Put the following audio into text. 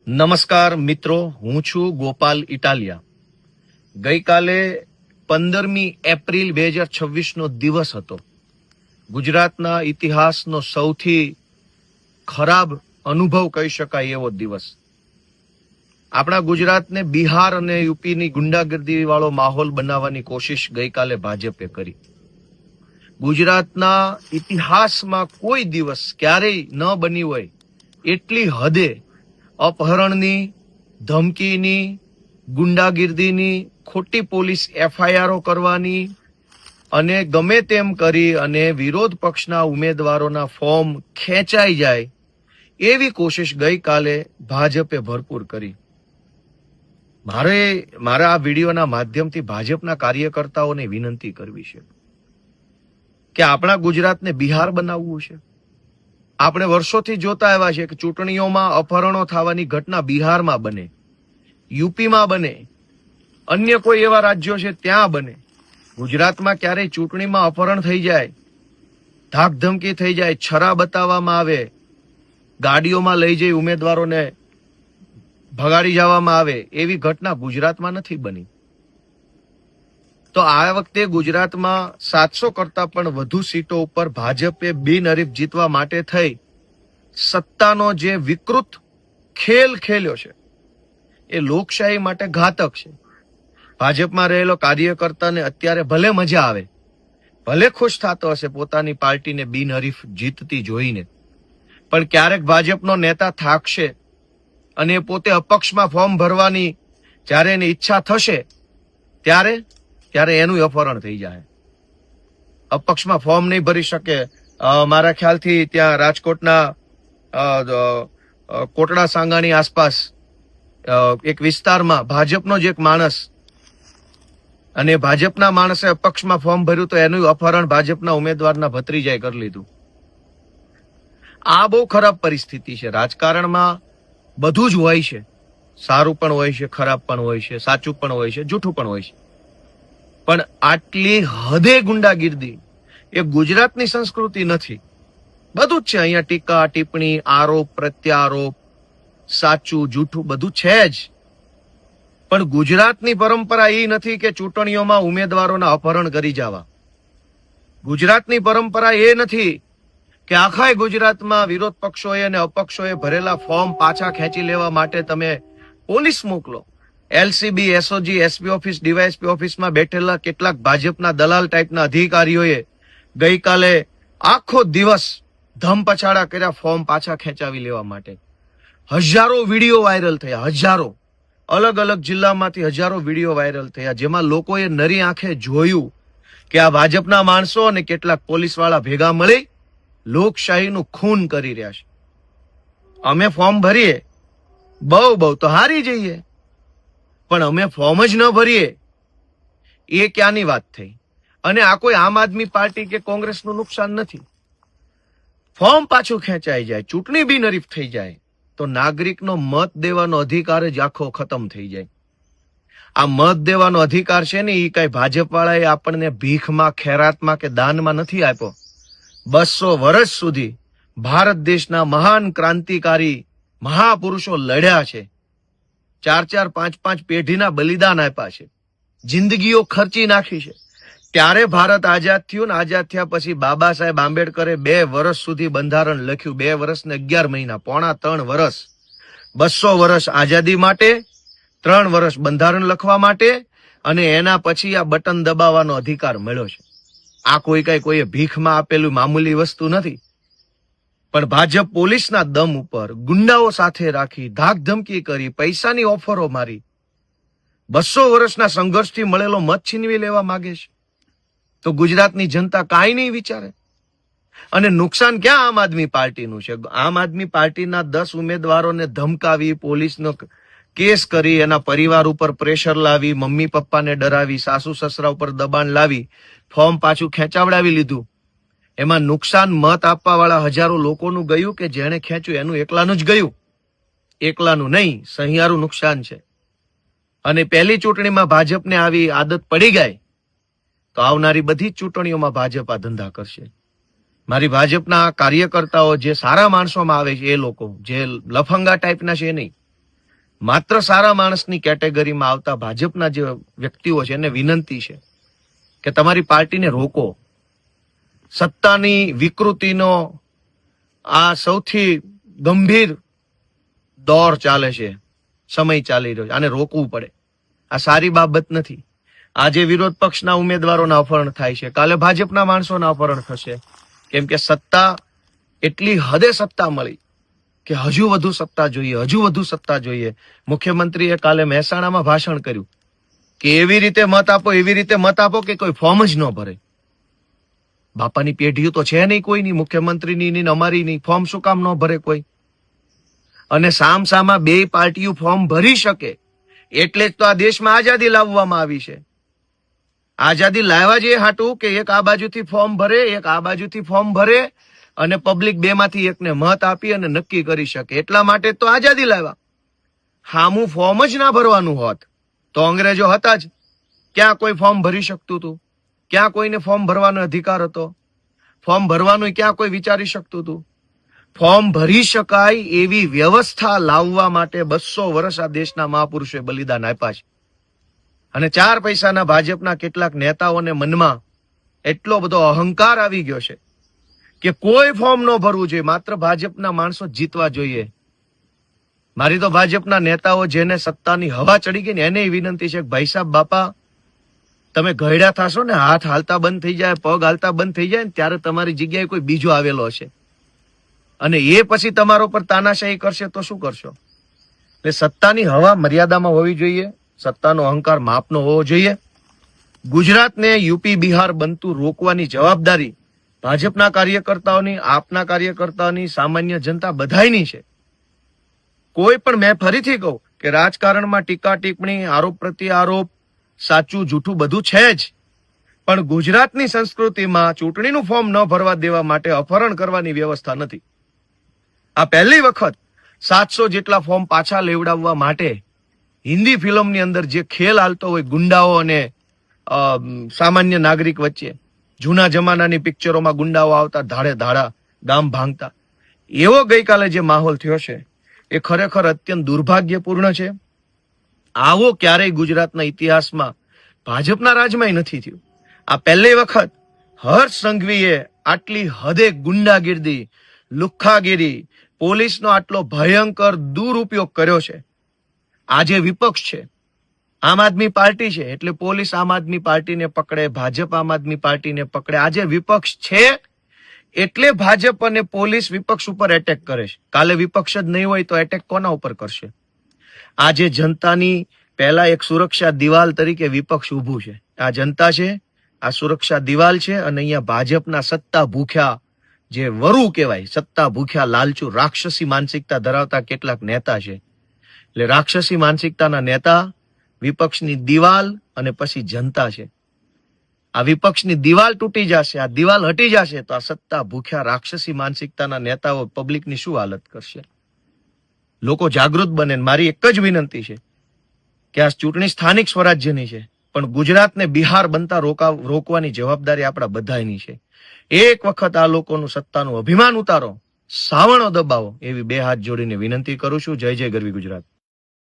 નમસ્કાર મિત્રો, હું છું ગોપાલ ઇટાલિયા. ગઈકાલે 15મી એપ્રિલ 2026 નો દિવસ હતો. ગુજરાતના ઇતિહાસનો સૌથી ખરાબ અનુભવ કહી શકાય એવો દિવસ. આપણા ગુજરાતને બિહાર અને યુપીની ગુંડાગર્દી વાળો માહોલ બનાવવાની કોશિશ ગઈકાલે ભાજપે કરી. ગુજરાતના ઇતિહાસમાં કોઈ દિવસ ક્યારેય ન બની હોય એટલી હદે અપહરણની, ધમકીની, ગુંડાગીર્દીની, ખોટી પોલીસ એફઆઈઆરો કરવાની અને ગમે તેમ કરી અને વિરોધ પક્ષના ઉમેદવારોના ફોર્મ ખેંચાઈ જાય એવી કોશિશ ગઈકાલે ભાજપે ભરપૂર કરી. મારા આ વિડીયોના માધ્યમથી ભાજપના કાર્યકર્તાઓને વિનંતી કરવી છે કે આપણા ગુજરાતને બિહાર બનાવવું છે. આપણે વર્ષોથી જોતા આવ્યા છે કે ચૂંટણીઓમાં અપહરણો થવાની ઘટના બિહારમાં બને, યુપીમાં બને, અન્ય કોઈ એવા રાજ્યો છે ત્યાં બને. ગુજરાતમાં ક્યારેય ચૂંટણીમાં અપહરણ થઈ જાય, ધાકધમકી થઈ જાય, છરા બતાવવામાં આવે, ગાડીઓમાં લઈ જઈ ઉમેદવારોને ભગાડી જવામાં આવે એવી ઘટના ગુજરાતમાં નથી બની. તો આ વખતે ગુજરાતમાં 700 કરતા પણ વધુ સીટો ઉપર ભાજપે બિનહરીફ જીતવા માટે થઈ સત્તાનો જે વિકૃત ખેલ ખેલ્યો છે એ લોકશાહી માટે ઘાતક છે. ભાજપમાં રહેલો કાર્યકર્તાને અત્યારે ભલે મજા આવે, ભલે ખુશ થતો હશે પોતાની પાર્ટીને બિનહરીફ જીતતી જોઈને, પણ ક્યારેક ભાજપનો નેતા થાકશે અને પોતે અપક્ષમાં ફોર્મ ભરવાની જ્યારે એની ઈચ્છા થશે ત્યારે એનું અપહરણ થઈ જાય. અપક્ષમાં ફોર્મ નહીં ભરી શકે. મારા ખ્યાલથી ત્યાં રાજકોટના કોટડા સાંગાણી આસપાસ એક વિસ્તારમાં ભાજપનો જ એક માણસ અને ભાજપના માણસે અપક્ષમાં ફોર્મ ભર્યું તો એનું અપહરણ ભાજપના ઉમેદવારના ભત્રીજાએ કરી લીધું. આ બહુ ખરાબ પરિસ્થિતિ છે. રાજકારણમાં બધું જ હોય છે, સારું પણ હોય છે, ખરાબ પણ હોય છે, સાચું પણ હોય છે, જૂઠું પણ હોય છે, પણ આટલી હદે ગુંડાગીર્દી એ ગુજરાતની સંસ્કૃતિ નથી. બધું જ છે અહીંયા, ટીકા ટિપ્પણી, આરોપ પ્રત્યારોપ, સાચું જૂઠું બધું છે જ. પણ ગુજરાતની પરંપરા એ નથી કે ચૂંટણીઓમાં ઉમેદવારોના અપહરણ કરી જવા. ગુજરાતની પરંપરા એ નથી કે આખા ગુજરાતમાં વિરોધ પક્ષોએ અને અપક્ષોએ ભરેલા ફોર્મ પાછા ખેંચી લેવા માટે તમે પોલીસ મોકલો. LCB, SOG, SP office, DYSP ઓફિસમાં બેઠેલા કેટલાક ભાજપના દલાલ ટાઈપના અધિકારીઓએ ગઈકાલે આખો દિવસ ધમપછાડા કર્યા ફોર્મ પાછા ખેંચાવી લેવા માટે. હજારો વિડીયો વાયરલ થયા, હજારો અલગ અલગ જિલ્લામાંથી હજારો વિડીયો વાયરલ થયા, જેમાં લોકોએ નરી આંખે જોયું કે આ ભાજપના માણસો અને કેટલાક પોલીસ વાળા ભેગા મળી લોકશાહીનું ખૂન કરી રહ્યા છે. અમે ફોર્મ ભરીએ બહુ તો હારી જઈએ, પણ અમે ફોર્મ જ ન ભરીએ એ ક્યાંની વાત થઈ? અને આ કોઈ આમ આદમી પાર્ટી કે કોંગ્રેસનું નુકસાન નથી. ફોર્મ પાછું ખેંચાઈ જાય, ચૂંટણી બિનહરીફ થઈ જાય તો નાગરિકનો મત દેવાનો અધિકાર જ આખો ખતમ થઈ જાય. આ મત દેવાનો અધિકાર છે ને એ કઈ ભાજપ વાળાએ આપણને ભીખમાં, ખેરાતમાં કે દાનમાં નથી આપ્યો. 200 વર્ષ સુધી ભારત દેશના મહાન ક્રાંતિકારી મહાપુરુષો લડ્યા છે, 4-4, 5-5 પેઢીના બલિદાન આપ્યા છે, જિંદગીઓ ખર્ચી નાખી છે. ત્યારે ભારત આઝાદ થયું ને આઝાદ થયા પછી બાબા સાહેબ આંબેડકરે 2 વર્ષ સુધી બંધારણ લખ્યું. 2 વર્ષ ને 11 મહિના, પોણા 3 વર્ષ. 200 વર્ષ આઝાદી માટે, 3 વર્ષ બંધારણ લખવા માટે, અને એના પછી આ બટન દબાવવાનો અધિકાર મળ્યો છે. આ કોઈએ ભીખમાં આપેલું મામૂલી વસ્તુ નથી. પણ ભાજપ પોલીસના દમ ઉપર ગુંડાઓ સાથે રાખી, ધાકધમકી કરી, પૈસાની ઓફરો મારી 200 વર્ષના સંઘર્ષથી મળેલો મત છીનવી લેવા માંગે છે. તો ગુજરાતની જનતા કાંઈ નહીં વિચારે. અને નુકસાન ક્યાં આમ આદમી પાર્ટીનું છે? આમ આદમી પાર્ટીના 10 ઉમેદવારોને ધમકાવી, પોલીસનો કેસ કરી, એના પરિવાર ઉપર પ્રેશર લાવી, મમ્મી પપ્પાને ડરાવી, સાસુ સસરા ઉપર દબાણ લાવી ફોર્મ પાછું ખેંચાવડાવી લીધું. એમાં નુકસાન મત આપવા વાળા હજારો લોકોનું ગયું કે જેણે ખેંચ્યું એનું એકલાનું જ ગયું, એકલાનું નહીં, સહિયારું નુકસાન છે. અને પહેલી ચૂંટણીમાં ભાજપને આવી આદત પડી ગઈ તો આવનારી બધી જ ચૂંટણીઓમાં ભાજપ આ ધંધા કરશે. મારી ભાજપના કાર્યકર્તાઓ જે સારા માણસોમાં આવે છે એ લોકો, જે લફંગા ટાઈપના છે નહીં, માત્ર સારા માણસની કેટેગરીમાં આવતા ભાજપના જે વ્યક્તિઓ છે એને વિનંતી છે કે તમારી પાર્ટીને રોકો. સત્તાની વિકૃતિનો આ સૌથી ગંભીર દોર ચાલે છે, સમય ચાલી રહ્યો છે, આને રોકવું પડે. આ સારી બાબત નથી. આજે વિરોધ પક્ષના ઉમેદવારોના અપહરણ થાય છે, કાલે ભાજપના માણસોના અપહરણ થશે, કેમ કે સત્તા એટલી હદે સત્તા મળી કે હજુ વધુ સત્તા જોઈએ, હજુ વધુ સત્તા જોઈએ. મુખ્યમંત્રીએ કાલે મહેસાણામાં ભાષણ કર્યું કે એવી રીતે મત આપો, એવી રીતે મત આપો કે કોઈ ફોર્મ જ ન ભરે. બાપાની પેઢીઓ તો છે નહીં કોઈની, મુખ્યમંત્રીની નહીં, અમારી નહીં. ફોર્મ શું કામ ન ભરે કોઈ? અને સામસામા બે પાર્ટીઓ ફોર્મ ભરી શકે એટલે જ તો આ દેશમાં આઝાદી લાવવામાં આવી છે. આઝાદી લાવવા જે હાટું કે એક આ બાજુથી ફોર્મ ભરે, એક આ બાજુથી ફોર્મ ભરે અને પબ્લિક બે માંથી એકને મત આપી અને નક્કી કરી શકે. એટલા માટે તો આઝાદી લાવ્યા. હામું ફોર્મ જ ના ભરવાનું હોત તો અંગ્રેજો હતા જ. ક્યાં કોઈ ફોર્મ ભરી શકતું હતું? ક્યાં કોઈને ફોર્મ ભરવાનો અધિકાર હતો? ફોર્મ ભરવાનું ક્યાં કોઈ વિચારી શકતું હતું? ફોર્મ ભરી શકાય એવી વ્યવસ્થા લાવવા માટે 200 વર્ષ આ દેશના મહાપુરુષોએ બલિદાન આપ્યા છે. અને 4 પૈસાના ભાજપના કેટલાક નેતાઓને મનમાં એટલો બધો અહંકાર આવી ગયો છે કે કોઈ ફોર્મ ન ભરવું જોઈએ, માત્ર ભાજપના માણસો જીતવા જોઈએ. મારી તો ભાજપના નેતાઓ જેને સત્તાની હવા ચડી ગઈ ને એને વિનંતી છે કે ભાઈ સાહેબ, બાપા તમે ગયડા થશો ને, હાથ હાલતા બંધ થઈ જાય, પગ હાલતા બંધ થઈ જાય ને ત્યારે તમારી જગ્યાએ કોઈ બીજો આવેલો હશે અને એ પછી તમારા પર તાનાશાહી કરશે તો શું કરશો? એટલે સત્તાની હવા મર્યાદામાં હોવી જોઈએ, સત્તાનો અહંકાર માપનો હોવો જોઈએ. ગુજરાતને યુપી બિહાર બનતું રોકવાની જવાબદારી ભાજપના કાર્યકર્તાઓની, આપના કાર્યકર્તાઓની, સામાન્ય જનતા બધાયની છે. કોઈ પણ, મેં ફરીથી કહું કે રાજકારણમાં ટીકા ટિપ્પણી, આરોપ પ્રત્યારોપ, સાચું જૂઠું બધું છે જ, પણ ગુજરાતની સંસ્કૃતિમાં ચૂંટણીનું ફોર્મ ન ભરવા દેવા માટે અપહરણ કરવાની વ્યવસ્થા નથી. આ પહેલી વખત 700 જેટલા ફોર્મ પાછા લેવડાવવા માટે હિન્દી ફિલ્મની અંદર જે ખેલ હાલતો હોય ગુંડાઓ અને સામાન્ય નાગરિક વચ્ચે, જૂના જમાનાની પિક્ચરોમાં ગુંડાઓ આવતા, ધાડે ધાડા ગામ ભાંગતા, એવો ગઈકાલે જે માહોલ થયો છે એ ખરેખર અત્યંત દુર્ભાગ્યપૂર્ણ છે. આવો ક્યારેય ગુજરાતના ઇતિહાસમાં ભાજપના રાજમાં નથી થયું. આ પહેલી વખત હર્ષ સંઘવીએ આટલી હદે ગુંડાગીરી, લુખ્ખાગીરી, પોલીસનો આટલો ભયંકર દુરુપયોગ કર્યો છે. આજે વિપક્ષ છે, આમ આદમી પાર્ટી છે એટલે પોલીસ આમ આદમી પાર્ટીને પકડે, ભાજપ આમ આદમી પાર્ટીને પકડે. આજે વિપક્ષ છે એટલે ભાજપ અને પોલીસ વિપક્ષ ઉપર એટેક કરે છે. કાલે વિપક્ષ જ નહીં હોય તો એટેક કોના ઉપર કરશે? આજે જનતાની પહેલા એક સુરક્ષા દિવાલ તરીકે વિપક્ષ ઊભું છે. આ જનતા છે, આ સુરક્ષા દિવાલ છે અને અહીંયા ભાજપના સત્તા ભૂખ્યા, જે વરુ કહેવાય, સત્તા ભૂખ્યા લાલચુ રાક્ષસી માનસિકતા ધરાવતા કેટલાક નેતા છે. એટલે રાક્ષસી માનસિકતાના નેતા, વિપક્ષની દિવાલ અને પછી જનતા છે. આ વિપક્ષની દિવાલ તૂટી જશે, આ દિવાલ હટી જશે તો આ સત્તા ભૂખ્યા રાક્ષસી માનસિકતાના નેતાઓ પબ્લિકની શું હાલત કરશે? લોકો જાગૃત બને. મારી એક જ વિનંતી છે કે આ ચૂંટણી સ્થાનિક સ્વરાજ્યની છે, પણ ગુજરાતને બિહાર બનતા રોકવાની જવાબદારી આપણા બધાની છે. એક વખત આ લોકોનું સત્તાનું અભિમાન ઉતારો, સાવણો દબાવો, એવી 2 હાથ જોડીને વિનંતી કરું છું. જય જય ગરવી ગુજરાત.